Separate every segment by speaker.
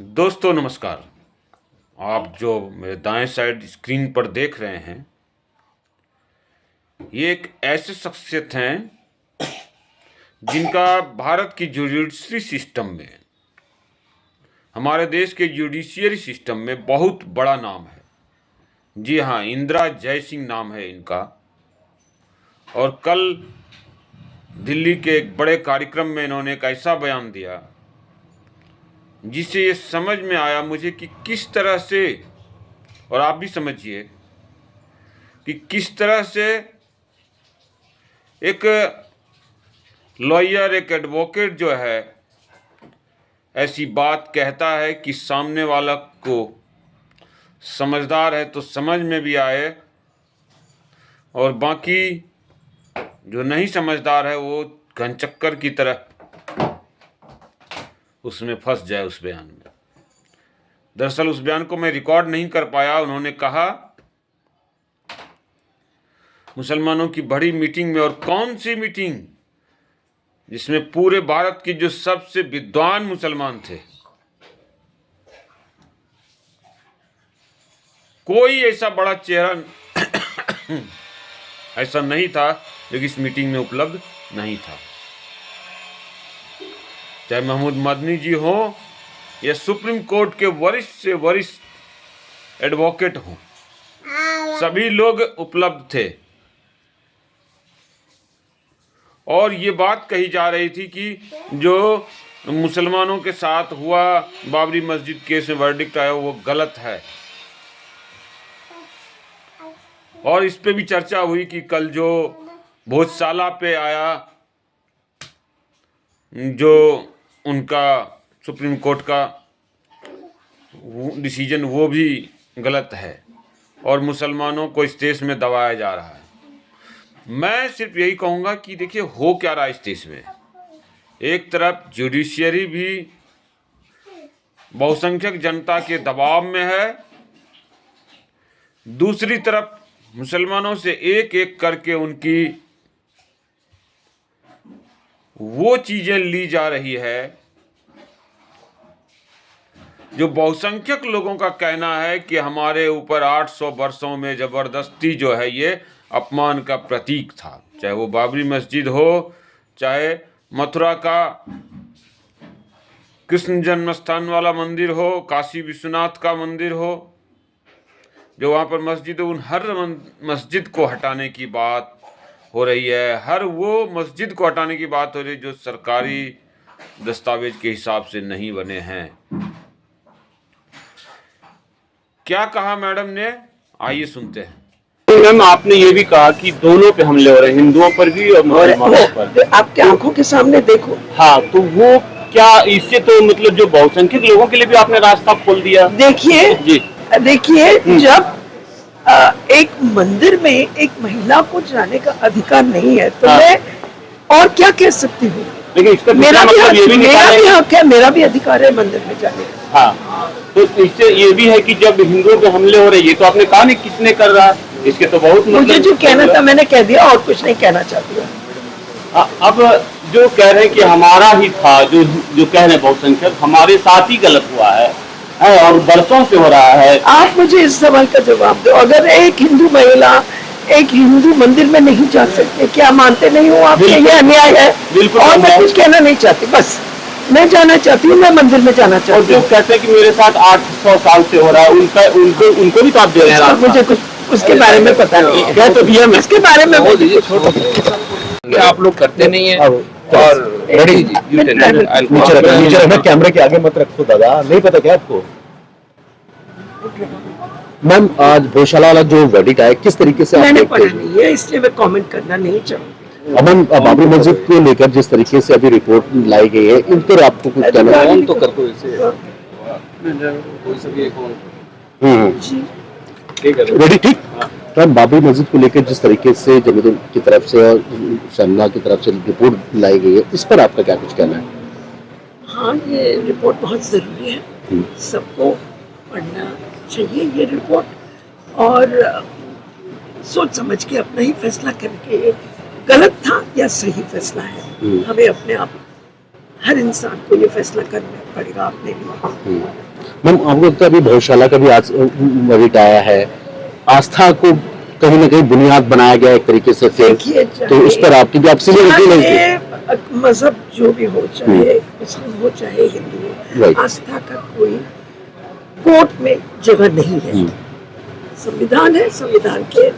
Speaker 1: दोस्तों नमस्कार। आप जो मेरे दाएं साइड स्क्रीन पर देख रहे हैं, ये एक ऐसे शख्सियत हैं जिनका भारत की जुडिशरी सिस्टम में, हमारे देश के जुडिशियरी सिस्टम में बहुत बड़ा नाम है। जी हाँ, इंदिरा जयसिंह नाम है इनका। और कल दिल्ली के एक बड़े कार्यक्रम में इन्होंने एक ऐसा बयान दिया जिससे ये समझ में आया मुझे कि किस तरह से, और आप भी समझिए कि किस तरह से एक लॉयर, एक एडवोकेट जो है ऐसी बात कहता है कि सामने वाला को समझदार है तो समझ में भी आए, और बाकी जो नहीं समझदार है वो घनचक्कर की तरह उसमें फंस जाए उस बयान में। दरअसल उस बयान को मैं रिकॉर्ड नहीं कर पाया। उन्होंने कहा मुसलमानों की बड़ी मीटिंग में, और कौन सी मीटिंग, जिसमें पूरे भारत के जो सबसे विद्वान मुसलमान थे, कोई ऐसा बड़ा चेहरा ऐसा नहीं था जो इस मीटिंग में उपलब्ध नहीं था। चाहे महमूद मदनी जी हो या सुप्रीम कोर्ट के वरिष्ठ से वरिष्ठ एडवोकेट हो, सभी लोग उपलब्ध थे। और ये बात कही जा रही थी कि जो मुसलमानों के साथ हुआ बाबरी मस्जिद केस में वर्डिक्ट आया वो गलत है। और इस पे भी चर्चा हुई कि कल जो भोजशाला पे आया, जो उनका सुप्रीम कोर्ट का डिसीजन, वो भी गलत है और मुसलमानों को इस देश में दबाया जा रहा है। मैं सिर्फ यही कहूँगा कि देखिए हो क्या रहा है इस देश में। एक तरफ जुडिशियरी भी बहुसंख्यक जनता के दबाव में है, दूसरी तरफ मुसलमानों से एक एक करके उनकी वो चीज़ें ली जा रही है जो बहुसंख्यक लोगों का कहना है कि हमारे ऊपर 800 वर्षों में ज़बरदस्ती जो है ये अपमान का प्रतीक था। चाहे वो बाबरी मस्जिद हो, चाहे मथुरा का कृष्ण जन्मस्थान वाला मंदिर हो, काशी विश्वनाथ का मंदिर हो, जो वहाँ पर मस्जिद है, उन हर मस्जिद को हटाने की बात हो रही है। हर वो मस्जिद को हटाने की बात हो रही है जो सरकारी दस्तावेज के हिसाब से नहीं बने हैं। क्या कहा मैडम ने, आइए सुनते हैं।
Speaker 2: मैम, आपने ये भी कहा कि दोनों पे हमले हो रहे हैं, हिंदुओं पर भी और मुसलमानों पर।
Speaker 3: आपके आंखों के सामने देखो।
Speaker 2: हाँ, तो वो क्या इससे तो मतलब जो बहुसंख्यक लोगों के लिए भी आपने रास्ता खोल दिया।
Speaker 3: देखिए
Speaker 2: जी,
Speaker 3: देखिए, जब एक मंदिर में एक महिला को जाने का अधिकार नहीं है तो मैं और क्या कह सकती हूँ।
Speaker 2: लेकिन इसका
Speaker 3: मेरा भी
Speaker 2: मतलब ये भी
Speaker 3: हक है, मेरा भी अधिकार है मंदिर में जाने का।
Speaker 2: हाँ, तो इससे ये भी है कि जब हिंदुओं पे हमले हो रहे हैं, ये तो आपने कहा नहीं किसने कर रहा है, इसके तो बहुत
Speaker 3: मुझे जो कहना था मैंने कह दिया, और कुछ नहीं कहना चाहती हूँ।
Speaker 2: अब जो कह रहे हैं कि हमारा ही था, जो कह रहे हैं बहुसंख्यक हमारे साथ ही गलत हुआ है और बरसों से हो रहा है।
Speaker 3: आप मुझे इस सवाल का जवाब दो। अगर एक हिंदू महिला एक हिंदू मंदिर में नहीं जा सकते, क्या मानते नहीं हो आप? ये अन्याय है।
Speaker 2: बिल्कुल।
Speaker 3: और मैं कुछ कहना नहीं चाहती, बस मैं जाना चाहती हूँ, मैं मंदिर में जाना चाहती हूँ।
Speaker 2: जो कहते हैं कि मेरे साथ 800 साल से हो रहा है, उनको भी तो आप दे रहे हैं।
Speaker 3: मुझे कुछ उसके बारे में पता नहीं है।
Speaker 2: कह तो दिया मैं,
Speaker 3: इसके बारे में
Speaker 4: आप लोग करते नहीं है। और
Speaker 5: नीचे कैमरे के आगे मत रखो दादा, नहीं पता क्या आपको? मैम, आज भोजशाला वाला जो वर्डिक्ट आया, किस तरीके से
Speaker 3: मैंने पढ़ा नहीं है, इसलिए मैं कमेंट करना नहीं चाहूंगी।
Speaker 5: अमन, बाबरी मस्जिद को लेकर जिस तरीके से अभी रिपोर्ट लाई गई है, इन पर आपको कुछ कहना है?
Speaker 4: तो कर दो इसे, कोई सभी एक
Speaker 5: रेडी, ठीक। तो बाबरी मस्जिद को लेकर जिस तरीके से जमीयत की तरफ से और शमला की तरफ से रिपोर्ट लाई गई है, इस पर आपका क्या कुछ कहना है?
Speaker 3: हाँ, ये रिपोर्ट बहुत जरूरी है, सबको पढ़ना चाहिए ये रिपोर्ट, और सोच समझ के अपना ही फैसला करके गलत था या सही फैसला है, हमें अपने आप हर इंसान को ये फैसला करना पड़ेगा अपने लिए।
Speaker 5: मैम आपको लगता है अभी बहुशाला का भी आज वर्डिक्ट आया है, आस्था को कहीं ना कहीं बुनियाद बनाया गया एक तरीके से फिर,
Speaker 3: देखिए,
Speaker 5: तो उस पर आपकी भी आपसे
Speaker 3: चाहे मजहब जो भी हो, चाहे मुस्लिम हो चाहे हिंदू हो,
Speaker 5: Right.
Speaker 3: आस्था का कोई कोर्ट में जगह नहीं है। संविधान है, संविधान के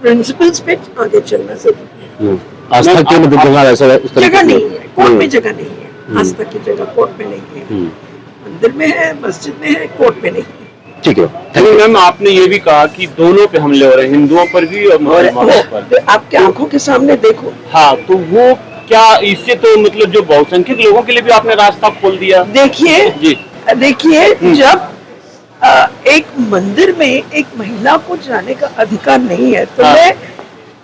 Speaker 3: प्रिंसिपल्स पे आगे चलना जरूरी है।
Speaker 5: आस्था के मतलब जगह ऐसा उस तरीके
Speaker 3: जगह
Speaker 5: से-
Speaker 3: नहीं है, कोर्ट में जगह नहीं है, आस्था की जगह कोर्ट में नहीं है। मंदिर में है, मस्जिद में है, कोर्ट में नहीं है।
Speaker 5: ठीक है,
Speaker 2: लेकिन मैम आपने ये भी कहा कि दोनों पे हमले हो रहे हैं, हिंदुओं पर भी और
Speaker 3: और
Speaker 2: मुसलमानों पर।
Speaker 3: वो आपके आंखों के सामने देखो,
Speaker 2: हाँ, तो वो क्या इससे तो मतलब जो बहुसंख्यक लोगों के लिए भी आपने रास्ता खोल दिया।
Speaker 3: देखिए
Speaker 2: जी
Speaker 3: देखिए, जब एक मंदिर में एक महिला को जाने का अधिकार नहीं है तो
Speaker 2: हाँ।
Speaker 3: मैं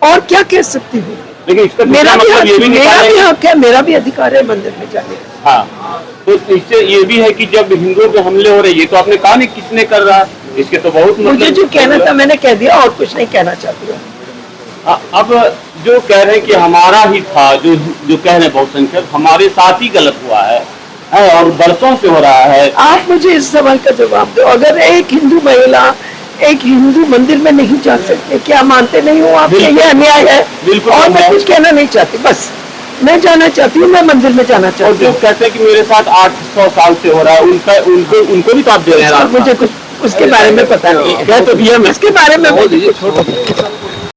Speaker 3: और क्या कह सकती हूँ?
Speaker 2: लेकिन इसका
Speaker 3: मेरा भी
Speaker 2: मतलब ये भी
Speaker 3: मेरा भी
Speaker 2: निकाला
Speaker 3: हक है, मेरा भी अधिकार है मंदिर में जाने का।
Speaker 2: हाँ, तो इससे ये भी है कि जब हिंदुओं पे हमले हो रहे हैं, ये तो आपने कहा नहीं किसने कर रहा, इसके तो बहुत
Speaker 3: मुझे जो कहना था मैंने कह दिया, और कुछ नहीं कहना चाहती हूँ।
Speaker 2: अब जो कह रहे हैं कि हमारा ही था, जो कह रहे हैं बहुसंख्यक, हमारे साथ ही गलत हुआ है और बरसों से हो रहा है।
Speaker 3: आप मुझे इस सवाल का जवाब दो, अगर एक हिंदू महिला एक हिंदू मंदिर में नहीं जा सकते, क्या मानते नहीं हो आप कि
Speaker 2: बिल्कुल।
Speaker 3: ये अन्याय है?
Speaker 2: बिल्कुल
Speaker 3: और मैं
Speaker 2: अन्याय।
Speaker 3: कुछ कहना नहीं चाहती, बस मैं जाना चाहती हूँ, मैं मंदिर में जाना
Speaker 2: और
Speaker 3: चाहती
Speaker 2: जो
Speaker 3: हूँ।
Speaker 2: कहते हैं कि मेरे साथ 800 साल से हो रहा है, उनको भी तो आप दे रहे हैं रास्ता।
Speaker 3: मुझे कुछ उसके बारे में पता नहीं है,
Speaker 2: कह तो दिया मैं।
Speaker 3: इसके बारे में मुझे कुछ